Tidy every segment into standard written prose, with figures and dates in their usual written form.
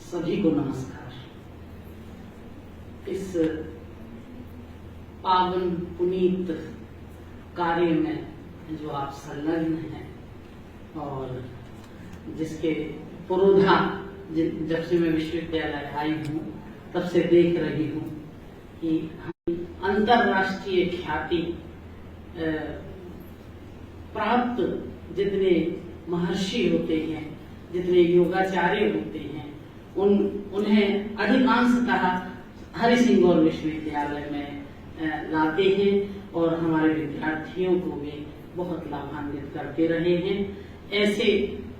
सभी को नमस्कार। इस पावन पुनीत कार्य में जो आप संलग्न हैं और जिसके पुरोधा जब से मैं विश्वविद्यालय आई हूँ तब से देख रही हूँ कि अंतर्राष्ट्रीय ख्याति प्राप्त जितने महर्षि होते हैं, जितने योगाचार्य होते हैं, उन्हें अधिकांशतः हरिसिंगौर विश्वविद्यालय में लाते हैं और हमारे विद्यार्थियों को भी बहुत लाभान्वित करते रहे हैं। ऐसे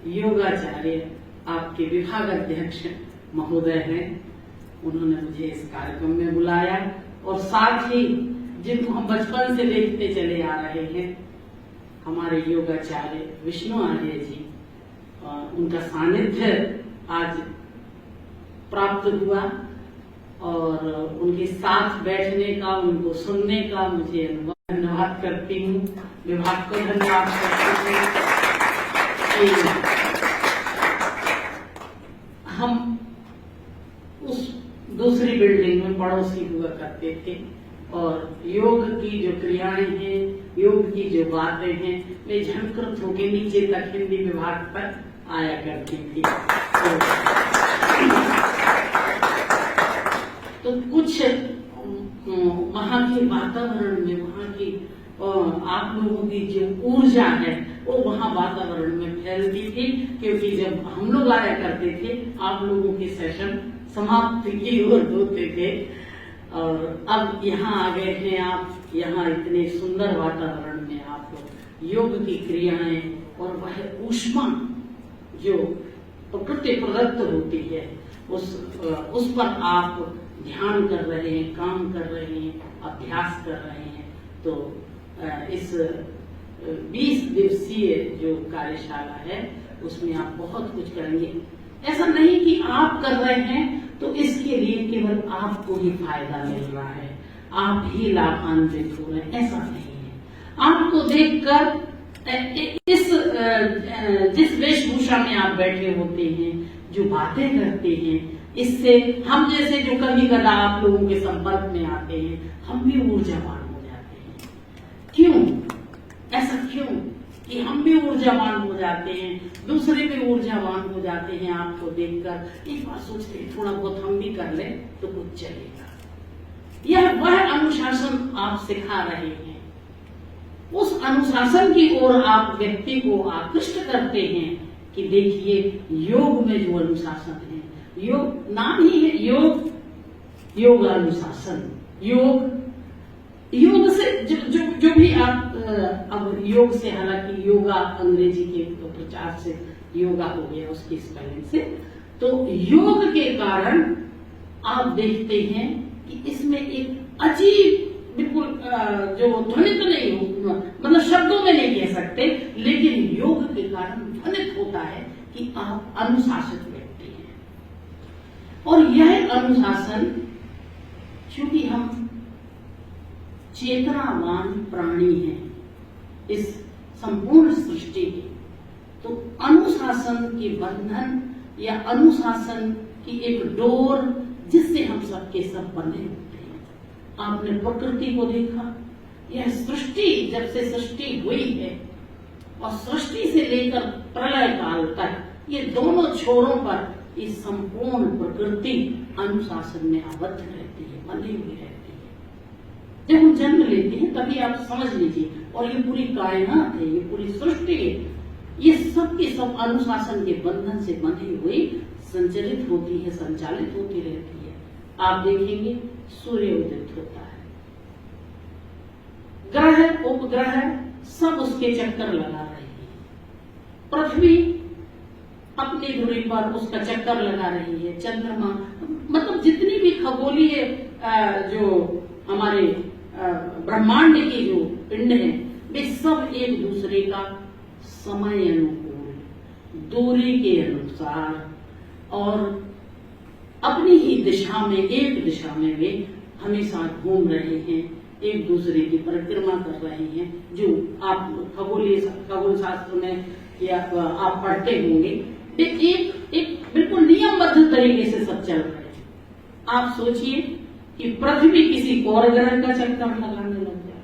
योगाचार्य आपके विभाग अध्यक्ष महोदय हैं, उन्होंने मुझे इस कार्यक्रम में बुलाया और साथ ही जिनको हम बचपन से देखते चले आ रहे हैं, हमारे योगाचार्य विष्णु आर्य जी, उनका सानिध्य आज प्राप्त हुआ और उनके साथ बैठने का, उनको सुनने का मुझे धन्यवाद करती हूँ। विभाग को धन्यवाद करती हूँ। हम उस दूसरी बिल्डिंग में पड़ोसी हुआ करते थे और योग की जो क्रियाएं हैं, योग की जो बातें हैं, वे झंकृत होकर नीचे तक हिंदी विभाग पर आया करती थी। तो कुछ वहाँ के वातावरण में, वहाँ की आप लोगों की जो ऊर्जा है वो वहाँ वातावरण में फैलती थी, क्योंकि जब हम लोग आया करते थे आप लोगों के सेशन समाप्ति की ओर होते थे और अब यहाँ आ गए हैं आप, यहाँ इतने सुंदर वातावरण में आप योग की क्रियाएं और वह ऊष्मा जो प्रकृति प्रदत्त होती है उस पर आप ध्यान कर रहे हैं, काम कर रहे हैं, अभ्यास कर रहे हैं। तो इस 20 दिवसीय जो कार्यशाला है उसमें आप बहुत कुछ करेंगे। ऐसा नहीं कि आप कर रहे हैं तो इसके लिए केवल आपको ही फायदा मिल रहा है, आप ही लाभान्वित हो रहे हैं, ऐसा नहीं है। आपको देखकर जिस वेशभूषा में आप बैठे होते हैं, जो बातें करते हैं, इससे हम जैसे जो कभी कदा आप लोगों के संपर्क में आते हैं, हम भी ऊर्जावान हो जाते हैं। क्यों? ऐसा क्यों कि हम भी ऊर्जावान हो जाते हैं, दूसरे भी ऊर्जावान हो जाते हैं आपको देखकर। एक बार सोचते हैं थोड़ा बहुत हम भी कर लें तो कुछ चलेगा। यह वह अनुशासन आप सिखा रहे हैं, उस अनुशासन की ओर आप व्यक्ति को आकृष्ट करते हैं कि देखिए योग में जो अनुशासन है, योग नाम ही है योग, योग अनुशासन, योग से जो भी आप अब योग से, हालांकि योगा अंग्रेजी के प्रचार से योगा हो गया उसकी स्पेलिंग से, तो योग के कारण आप देखते हैं कि इसमें एक अजीब, बिल्कुल जो ध्वनित नहीं हो, मतलब शब्दों में नहीं कह सकते, लेकिन योग के कारण ध्वनित होता है कि आप अनुशासित व्यक्ति हैं। और यह अनुशासन, चूंकि हम चेतनावान प्राणी हैं इस संपूर्ण सृष्टि के, तो अनुशासन के बंधन या अनुशासन की एक डोर जिससे हम सबके सब बंधे होते हैं। आपने प्रकृति को देखा, यह सृष्टि जब से सृष्टि हुई है और सृष्टि से लेकर प्रलय काल तक ये दोनों छोरों पर ये संपूर्ण प्रकृति अनुशासन में आबद्ध रहती है, बंधी हुई रहती है। जब हम जन्म लेते हैं तभी आप समझ लीजिए, और ये पूरी कायनात है, ये पूरी सृष्टि है, ये सब के सब अनुशासन के बंधन से बंधी हुई संचलित होती है, संचालित होती रहती है। आप देखेंगे सूर्य उदित होता है, ग्रह उपग्रह सब उसके चक्कर लगा रहे हैं, पृथ्वी अपनी धुरी पर उसका चक्कर लगा रही है, चंद्रमा, मतलब जितनी भी खगोलीय जो हमारे ब्रह्मांड की जो पिंड है, वे सब एक दूसरे का समय अनुकूल, दूरी के अनुसार और अपनी ही दिशा में, एक दिशा में वे हमेशा घूम रहे हैं, एक दूसरे की परिक्रमा कर रहे हैं। जो आप खगोल शास्त्र में या आप पढ़ते होंगे, एक बिल्कुल नियमबद्ध तरीके से सब चल रहे हैं। आप सोचिए कि पृथ्वी किसी और ग्रह का चक्कर लगाने लग जाए,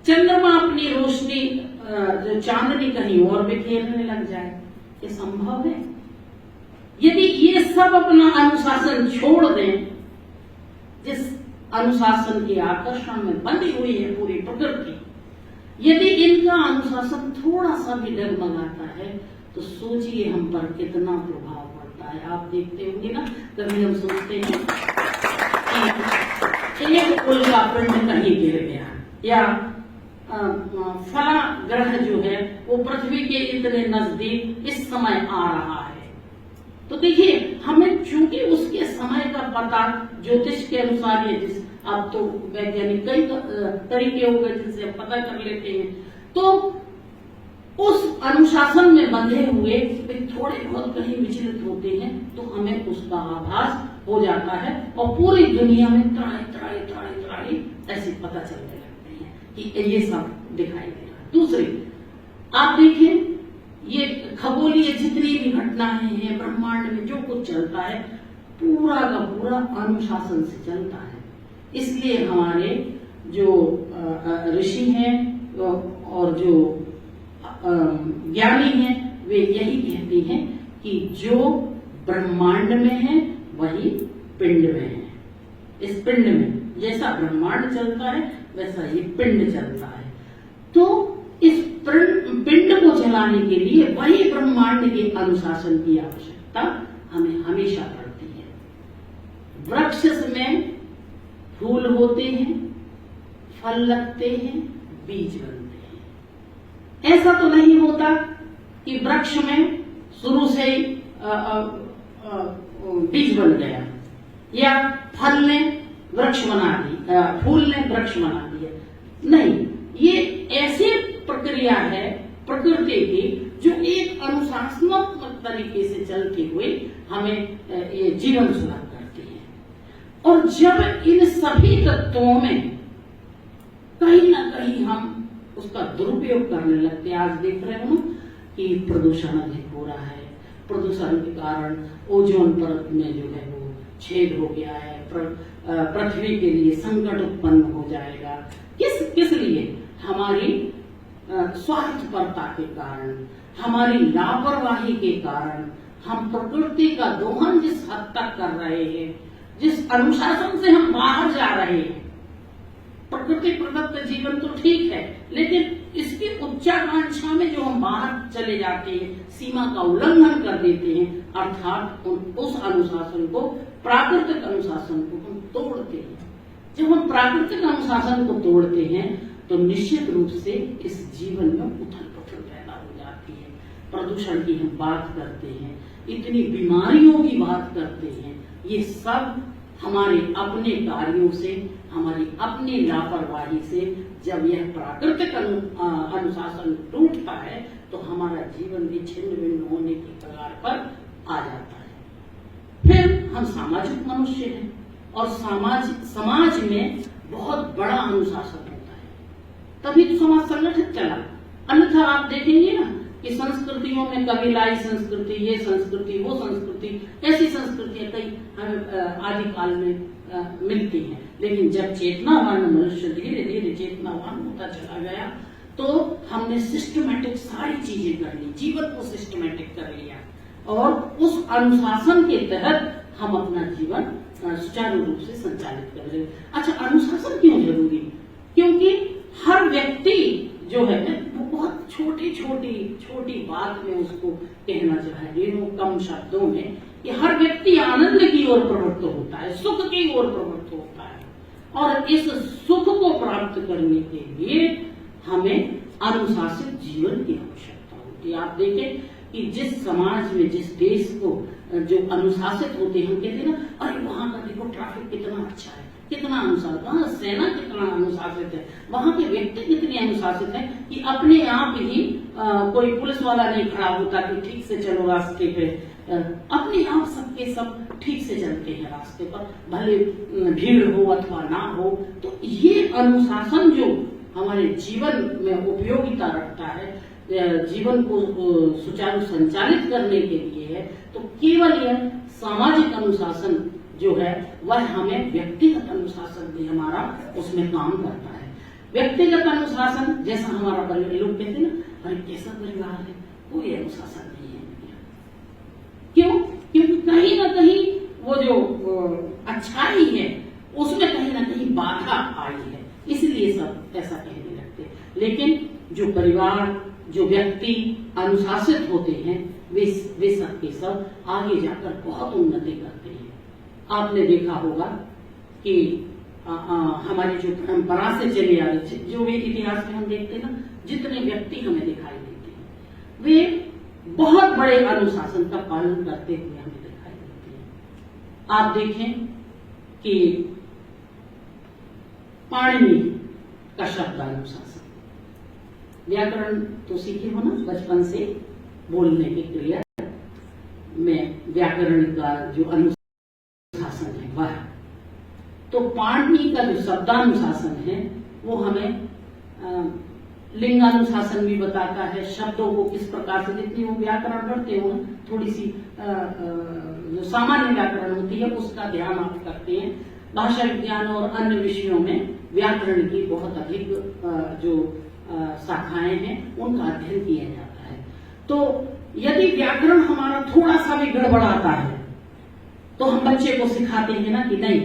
चंद्रमा अपनी रोशनी जो चांदनी कहीं और बिखेरने लग जाए, ये संभव है? यदि ये सब अपना अनुशासन छोड़ दें, जिस अनुशासन के आकर्षण में बंधी हुई है पूरी प्रकृति, यदि इनका अनुशासन थोड़ा सा भी डगमगाता है तो सोचिए हम पर कितना प्रभाव पड़ता है। आप देखते होंगे ना, कभी हम सोचते हैं कि एक उल्का पिंड कहीं गिर गया, या फला ग्रह जो है वो पृथ्वी के इतने नजदीक इस समय आ रहा है, तो देखिए हमें चूंकि उसके समय का पता ज्योतिष के अनुसार है, जिस अब तो वैज्ञानिक कई तरीके हो गए जिनसे हम पता कर लेते हैं, तो उस अनुशासन में बंधे हुए थोड़े बहुत कहीं विचलित होते हैं तो हमें उसका आभास हो जाता है और पूरी दुनिया में त्राही ऐसे पता चलने लगते हैं कि ये सब दिखाई दे रहा है। दूसरी, आप देखिए ये खगोलीय जितनी भी घटनाएं हैं ब्रह्मांड में, जो कुछ चलता है पूरा का पूरा अनुशासन से चलता है। इसलिए हमारे जो ऋषि हैं और जो ज्ञानी हैं वे यही कहते हैं कि जो ब्रह्मांड में है वही पिंड में है। इस पिंड में जैसा ब्रह्मांड चलता है वैसा ये पिंड चलता है, तो इस पिंड को चलाने के लिए वही ब्रह्मांड के अनुशासन की आवश्यकता हमें हमेशा पड़ती है। वृक्ष में फूल होते हैं, फल लगते हैं, बीज बनते हैं। ऐसा तो नहीं होता कि वृक्ष में शुरू से ही बीज बन गया या फल ने वृक्ष बना दिया, फूल ने वृक्ष बना दिया। नहीं, ये ऐसी प्रक्रिया है प्रकृति की जो एक अनुशासनात्मक तरीके से चलते हुए हमें ये जीवन सुलभ करती है। और जब इन सभी तत्वों में कहीं ना कहीं हम उसका दुरुपयोग करने लगते हैं, आज देख रहे हो कि प्रदूषण अधिक हो रहा है, प्रदूषण के कारण ओजोन परत में जो है वो छेद हो गया है, पृथ्वी के लिए संकट उत्पन्न हो जाएगा। किस लिए? हमारी स्वार्थपरता के कारण, हमारी लापरवाही के कारण हम प्रकृति का दोहन जिस हद तक कर रहे हैं, जिस अनुशासन से हम बाहर जा रहे हैं। प्रकृति प्रदत्त जीवन तो ठीक है, लेकिन इसकी उच्चाकांक्षा में जो हम बाहर चले जाते हैं, सीमा का उल्लंघन कर देते हैं, अर्थात उस अनुशासन को, प्राकृतिक अनुशासन को हम तोड़ते हैं। जब हम प्राकृतिक अनुशासन को तोड़ते हैं तो निश्चित रूप से इस जीवन में उथल पुथल पैदा हो जाती है। प्रदूषण की हम बात करते हैं, इतनी बीमारियों की बात करते हैं, ये सब हमारे अपने कार्यों से, हमारी अपनी लापरवाही से जब यह प्राकृतिक अनुशासन टूटता है तो हमारा जीवन भी छिन्न भिन्न होने की कगार पर आ जाता है। फिर हम सामाजिक मनुष्य हैं और समाज में बहुत बड़ा अनुशासन होता है, तभी तो समाज संगठित चला। अन्यथा आप देखेंगे ना कि संस्कृतियों में कबीलाई संस्कृति, ये संस्कृति, वो संस्कृति, ऐसी संस्कृतियां कई हमें आदिकाल में मिलती हैं। लेकिन जब चेतनावान मनुष्य धीरे धीरे चेतनावान होता चला गया तो हमने सिस्टमैटिक सारी चीजें कर ली, जीवन को सिस्टमैटिक कर लिया और उस अनुशासन के तहत हम अपना जीवन सुचारू रूप से संचालित कर रहे। अच्छा, अनुशासन क्यों जरूरी? क्योंकि हर व्यक्ति जो है वो बहुत छोटी बात में उसको कहना चाहिए, कम शब्दों में, कि हर व्यक्ति आनंद की ओर प्रवृत्त होता है, सुख की ओर प्रवृत्त होता है, और इस सुख को प्राप्त करने के लिए हमें अनुशासित जीवन की आवश्यकता होती है। आप देखें कि जिस समाज में, जिस देश को जो अनुशासित होते हैं, हम कहते हैं ना, अरे वहां का देखो ट्रैफिक कितना अच्छा है, कितना अनुशासित, वहां सेना कितना अनुशासित है, वहां के व्यक्ति कितने अनुशासित हैं कि अपने आप ही कोई पुलिस वाला नहीं खड़ा होता कि ठीक से चलो रास्ते पे, अपने आप सबके सब ठीक से चलते हैं रास्ते पर, भले भीड़ हो अथवा ना हो। तो ये अनुशासन जो हमारे जीवन में उपयोगिता रखता है, जीवन को सुचारू संचालित करने के लिए है, तो केवल यह सामाजिक अनुशासन जो है वह हमें व्यक्तिगत अनुशासन भी हमारा उसमें काम करता है। व्यक्तिगत अनुशासन जैसा हमारा परिवार, लोग कहते हैं ना अरे कैसा परिवार है, कोई अनुशासन नहीं है। क्यों? क्योंकि कहीं ना कहीं वो जो अच्छाई है उसमें कहीं ना कहीं बाधा आई है, इसलिए सब ऐसा कहने लगते। लेकिन जो परिवार, जो व्यक्ति अनुशासित होते हैं वे सब के सब आगे जाकर बहुत उन्नति करते हैं। आपने देखा होगा कि हमारी जो परंपरा से चली आ रही, जो भी इतिहास में हम देखते हैं ना, जितने व्यक्ति हमें दिखाई देते हैं वे बहुत बड़े अनुशासन का पालन करते हुए हमें दिखाई देते हैं। आप देखें कि पाणिनि का शब्द अनुशासन, व्याकरण तो सीखे हो ना बचपन से, बोलने की क्रिया में व्याकरण का जो अनुशासन है वह, तो पाणिनि का जो शब्दानुशासन है वो हमें लिंगानुशासन भी बताता है। शब्दों को किस प्रकार से, जितनी वो व्याकरण पढ़ते हो थोड़ी सी जो सामान्य व्याकरण होती है उसका ध्यान आप करते हैं। भाषा विज्ञान और अन्य विषयों में व्याकरण की बहुत अधिक जो शाखाएं हैं उनका अध्ययन किया जाता है। तो यदि व्याकरण हमारा थोड़ा सा भी गड़बड़ाता है तो हम बच्चे को सिखाते हैं ना कि नहीं,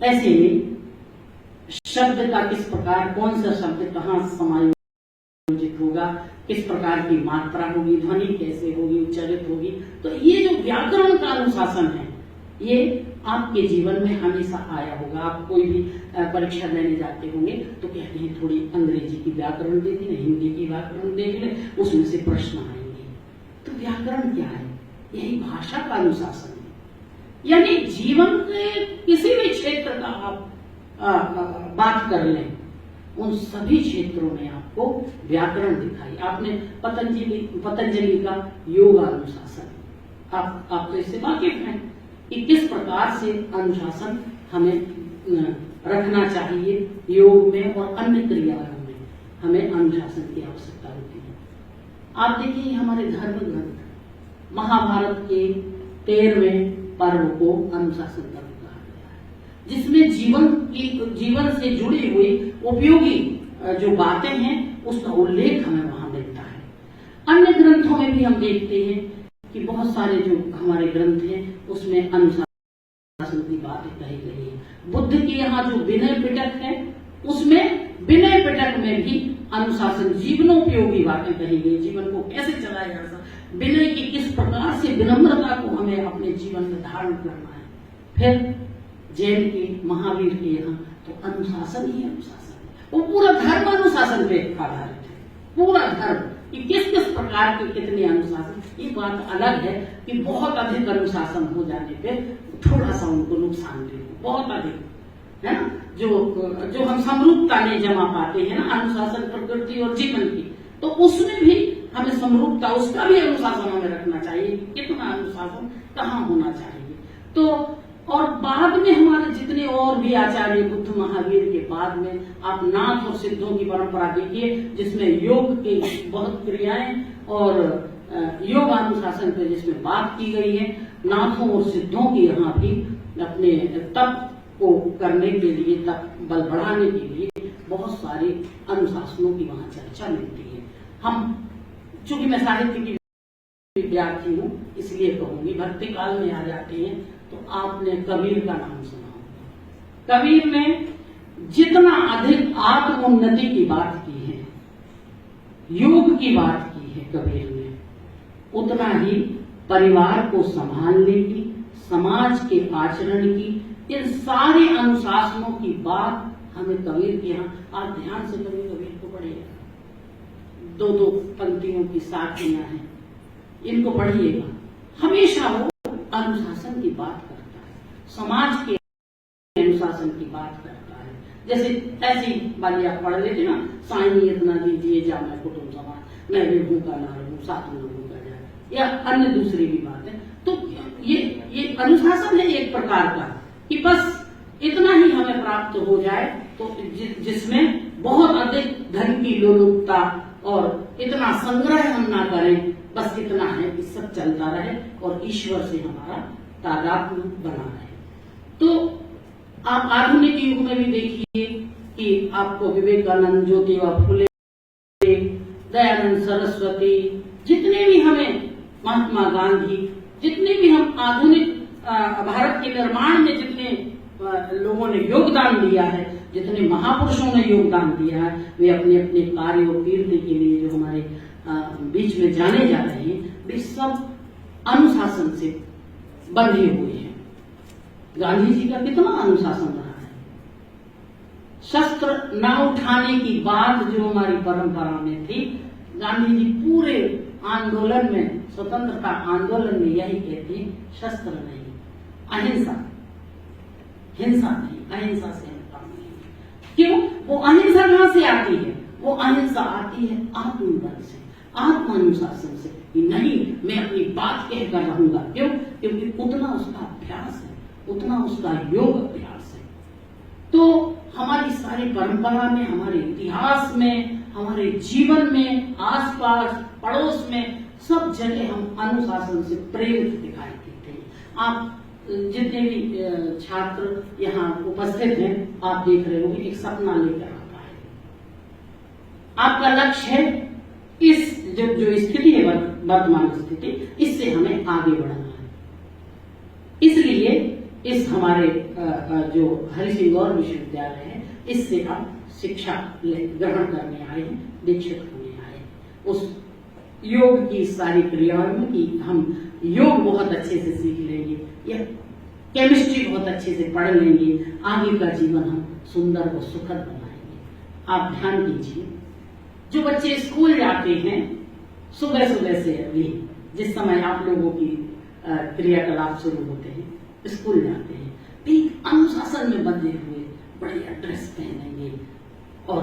ऐसे में शब्द का किस प्रकार, कौन सा शब्द कहाँ समायोजित होगा, किस प्रकार की मात्रा होगी, ध्वनि कैसे होगी, उच्चारित होगी। तो ये जो व्याकरण का अनुशासन है ये आपके जीवन में हमेशा आया होगा। आप कोई भी परीक्षा देने जाते होंगे तो कहते हैं थोड़ी अंग्रेजी की व्याकरण देख ले, हिंदी की व्याकरण देख ले, उसमें से प्रश्न आएंगे। तो व्याकरण क्या है? यही भाषा का अनुशासन है। यानी जीवन के किसी भी क्षेत्र का आप बात कर लें, उन सभी क्षेत्रों में आपको व्याकरण दिखाई। आपने पतंजलि का योग अनुशासन, आप तो इससे वाकिफ हैं कि किस प्रकार से अनुशासन हमें रखना चाहिए। योग में और अन्य क्रियाओं में हमें अनुशासन की आवश्यकता होती है। आप देखिए हमारे धर्म ग्रंथ महाभारत के 13वें पर्व को अनुशासन पर्व कहा गया है, जिसमें जीवन से जुड़ी हुई उपयोगी जो बातें हैं उसका उल्लेख हमें वहां मिलता है। अन्य ग्रंथों में भी हम देखते हैं कि बहुत सारे जो हमारे ग्रंथ हैं उसमें अनुशासन की बातें कही गई है। बुद्ध के यहाँ जो विनय पिटक है उसमें विनय पिटक में भी अनुशासन, जीवनोपयोगी बातें कही गई। जीवन को कैसे चलाया जा सकता, विनय की किस प्रकार से विनम्रता को हमें अपने जीवन में धारण करना है। फिर जैन के, महावीर के यहाँ तो अनुशासन ही अनुशासन है। वो पूरा धर्म अनुशासन पे आधारित है, पूरा धर्म कि किस किस प्रकार के कितने अनुशासन। ये बात अलग है कि बहुत अधिक अनुशासन हो जाने पे थोड़ा सा उनको नुकसान भी हो, बहुत अधिक है ना। जो हम समरूपता नहीं जमा पाते हैं ना अनुशासन प्रकृति और जीवन की, तो उसमें भी हमें समरूपता, उसका भी अनुशासन हमें रखना चाहिए। कितना अनुशासन कहाँ होना चाहिए। तो और बाद में हमारे जितने और भी आचार्य, बुद्ध महावीर के बाद में आप नाथ और सिद्धों की परंपरा देखिए, जिसमें योग की बहुत क्रियाएं और योग अनुशासन पे जिसमें बात की गई है। नाथों और सिद्धों के यहाँ भी अपने तप को करने के लिए, तप बल बढ़ाने के लिए बहुत सारे अनुशासनों की वहां चर्चा मिलती है। हम चूंकि मैं साहित्य की विद्यार्थी हूँ इसलिए कहूंगी, भक्ति काल में आ जाते हैं तो आपने कबीर का नाम सुना होगा। कबीर ने जितना अधिक आत्मोन्नति की बात की है, योग की बात की है कबीर ने, उतना ही परिवार को संभालने की, समाज के आचरण की, इन सारे अनुशासनों की बात हमें कबीर के यहाँ, आप ध्यान से कबीर को पढ़िएगा, 2-2 पंक्तियों की साखियां हैं, इनको पढ़िएगा। हमेशा वो अनुशासन की बात करता है, समाज के अनुशासन की बात करता है। जैसे ऐसी बात आप पढ़ लेते ना, साईं इतना दीजिए जा मैं कुटुंब समाज, मैं भी भूखा ना रहूं साथ में भूखा जाए, या अन्य दूसरी भी बात है। तो ये अनुशासन है एक प्रकार का कि बस इतना ही हमें प्राप्त हो जाए, तो जिसमें बहुत अधिक धन की लोलुपता और इतना संग्रह हम ना करें, बस इतना है कि सब चलता रहे और ईश्वर से हमारा तादात्म्य बना रहे। तो आप आधुनिक युग में भी देखिए कि आपको विवेकानंद, ज्योतिबा फुले, दयानंद सरस्वती, जितने भी हमें, महात्मा गांधी, जितने भी हम आधुनिक भारत के निर्माण में जितने लोगों ने योगदान दिया है, जितने महापुरुषों ने योगदान दिया है, वे अपने अपने कार्य और कीर्ति के लिए जो हमारे बीच में जाने जा रहे हैं, वे सब अनुशासन से बंधे हुए हैं। गांधी जी का कितना अनुशासन रहा है। शस्त्र न उठाने की बात जो हमारी परंपरा में थी, गांधी जी पूरे आंदोलन में, स्वतंत्रता आंदोलन में यही कहते हैं, शस्त्र नहीं, अहिंसा, हिंसा नहीं, अहिंसा से हम काम नहीं। क्यों? वो अहिंसा कहां से आती है? वो अहिंसा आती है आत्मबल से, आत्मानुशासन से कि नहीं, मैं अपनी बात कहकर रहूंगा। क्यों? क्योंकि उतना उसका अभ्यास है, उतना उसका योग अभ्यास है। तो हमारी सारी परंपरा में, हमारे इतिहास में, हमारे जीवन में, आसपास पड़ोस में, सब जगह हम अनुशासन से प्रेरित दिखाई देते हैं। आप जितने भी छात्र यहाँ उपस्थित हैं, आप देख रहे होंगे एक सपना लेकर आता है। आपका लक्ष्य है इस जो स्थिति है, वर्तमान स्थिति, इससे हमें आगे बढ़ना है। इसलिए इस हमारे जो हरिसिंह गौर विश्वविद्यालय है, इससे आप शिक्षा ग्रहण करने आए हैं, दीक्षित होने आए हैं। उस योग की सारी क्रियाओं की हम योग बहुत अच्छे से सीख लेंगे, या केमिस्ट्री बहुत अच्छे से पढ़ लेंगे, आगे का जीवन हम सुंदर और सुखद बनाएंगे। आप ध्यान दीजिए, जो बच्चे स्कूल जाते हैं सुबह सुबह से, अभी जिस समय आप लोगों की क्रियाकलाप शुरू होते हैं, स्कूल जाते हैं, एक अनुशासन में बंधे हुए बढ़िया ड्रेस पहनेंगे और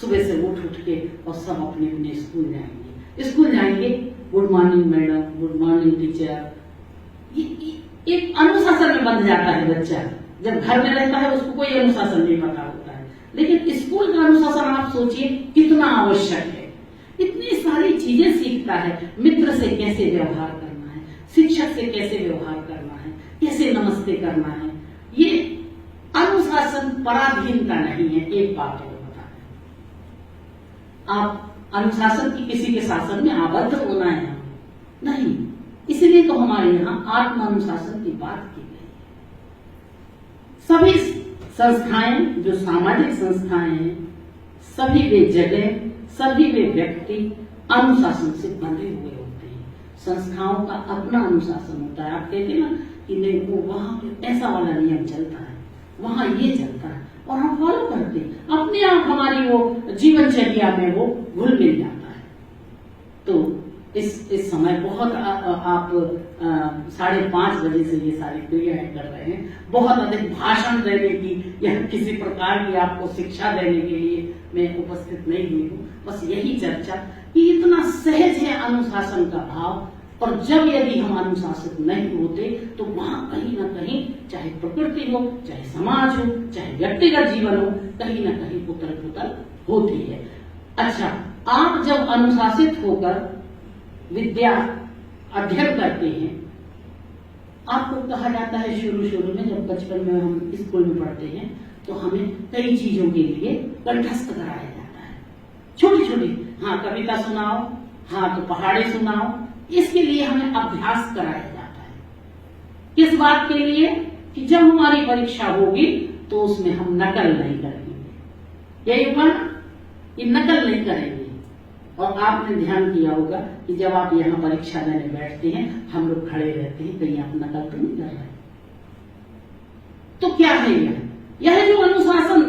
सुबह से उठ के और सब अपने अपने स्कूल जाएंगे। स्कूल जाएंगे, good morning madam, good morning teacher, एक अनुशासन में बंध जाता है बच्चा। जब घर में रहता है उसको कोई अनुशासन नहीं पता होता है, लेकिन स्कूल का अनुशासन आप सोचिए कितना आवश्यक है। इतनी सारी चीजें सीखता है, मित्र से कैसे व्यवहार करना है, शिक्षक से कैसे व्यवहार करना है, कैसे नमस्ते करना है। ये अनुशासन पराधीनता नहीं है। एक बात और बता दें, आप अनुशासन की किसी के शासन में आबद्ध होना है नहीं, इसलिए तो हमारे यहाँ आत्मानुशासन की बात की गई है। सभी संस्थाएं, जो सामाजिक संस्थाएं हैं, सभी वे जगह, सभी वे व्यक्ति अनुशासन से बंधे हुए होते हैं। संस्थाओं का अपना अनुशासन होता है। आप कहते हैं ना कि नहीं, वो वहां पे ऐसा वाला नियम चलता है, वहां ये चलता है, और हम फॉलो करते हैं। अपने आप हमारी वो जीवनचर्या में वो घुल मिल जाता है। तो इस समय बहुत आप 5:30 बजे से ये सारी क्रियाएं कर रहे हैं। बहुत अधिक भाषण देने की या किसी प्रकार की आपको शिक्षा देने के लिए मैं उपस्थित नहीं हुई हूँ। बस यही चर्चा कि इतना सहज है अनुशासन का भाव, और जब यदि हम अनुशासित नहीं होते तो वहां कहीं ना कहीं, चाहे प्रकृति हो, चाहे समाज हो, चाहे व्यक्तिगत जीवन हो, कहीं ना कहीं उथल पुथल होती है। अच्छा, आप जब अनुशासित होकर विद्या अध्ययन करते हैं, आपको कहा जाता है शुरू में, जब बचपन में हम स्कूल में पढ़ते हैं, तो हमें कई चीजों के लिए कंठस्थ कराया जाता है। छोटी छोटी, हाँ कविता सुनाओ, हाँ तो पहाड़ी सुनाओ, इसके लिए हमें अभ्यास कराया जाता है। किस बात के लिए? कि जब हमारी परीक्षा होगी तो उसमें हम नकल नहीं करेंगे। यही हुआ ना कि नकल नहीं करेंगे। और आपने ध्यान किया होगा कि जब आप यहाँ परीक्षा देने बैठते हैं, हम लोग खड़े रहते हैं, कहीं आप नकल तो नहीं कर रहे। तो क्या है यह जो अनुशासन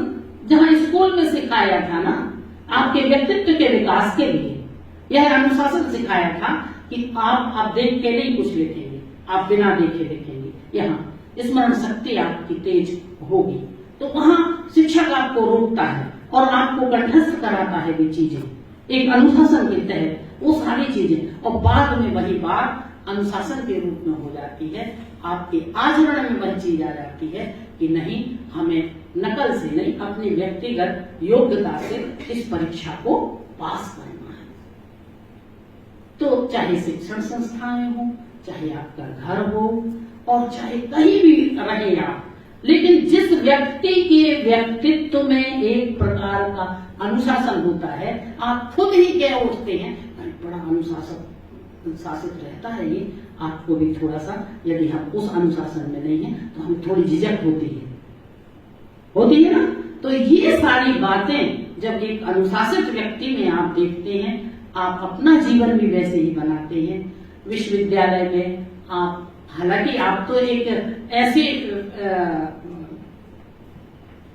जहाँ स्कूल में सिखाया था ना, आपके व्यक्तित्व के विकास के लिए यह अनुशासन सिखाया था कि आप देख के नहीं कुछ लिखेंगे, आप बिना देखे लिखेंगे। यहाँ स्मरण शक्ति आपकी तेज होगी। तो वहां शिक्षक आपको रोकता है और आपको कंठस्थ कराता है वे चीजें, एक अनुशासन के तहत वो सारी चीजें। और बाद में वही बात अनुशासन के रूप में हो जाती है। आपके आचरण में वह चीज आ जाती है कि नहीं, हमें नकल से नहीं, अपनी व्यक्तिगत योग्यता से इस परीक्षा को पास करना है। तो चाहे शिक्षण संस्थाएं हो, चाहे आपका घर हो, और चाहे कहीं भी रहे आप, लेकिन जिस व्यक्ति के व्यक्तित्व में एक प्रकार का अनुशासन होता है, आप खुद ही कह उठते हैं बड़ा अनुशासित रहता है ये, आपको भी थोड़ा सा, यदि हम उस अनुशासन में नहीं है तो हमें थोड़ी झिझक होती है ना। तो ये सारी बातें जब एक अनुशासित व्यक्ति में आप देखते हैं, आप अपना जीवन भी वैसे ही बनाते हैं। विश्वविद्यालय में आप, हालांकि आप तो एक ऐसे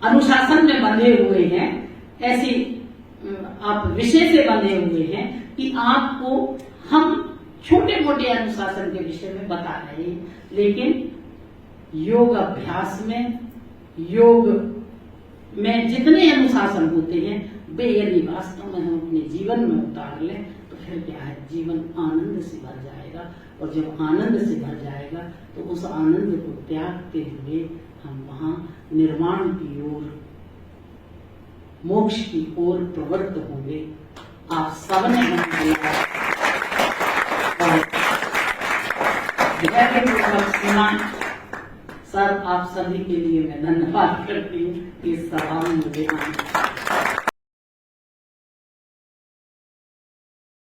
अनुशासन में बंधे हुए हैं, ऐसी आप विषय से बंधे हुए हैं कि आपको हम छोटे मोटे अनुशासन के विषय में बता रहे हैं, लेकिन योग अभ्यास में, योग में जितने अनुशासन होते हैं वे यदि वास्तव में हम अपने जीवन में उतार लें तो फिर क्या है, जीवन आनंद से भर जाएगा। और जब आनंद से भर जाएगा तो उस आनंद को त्यागते हुए हम वहां निर्माण की ओर, मोक्ष की ओर प्रवृत्त होंगे। आप सबने धैर्यपूर्वक सुना। सर, आप सभी के लिए मैं धन्यवाद करती हूँ इस सभा में मुझे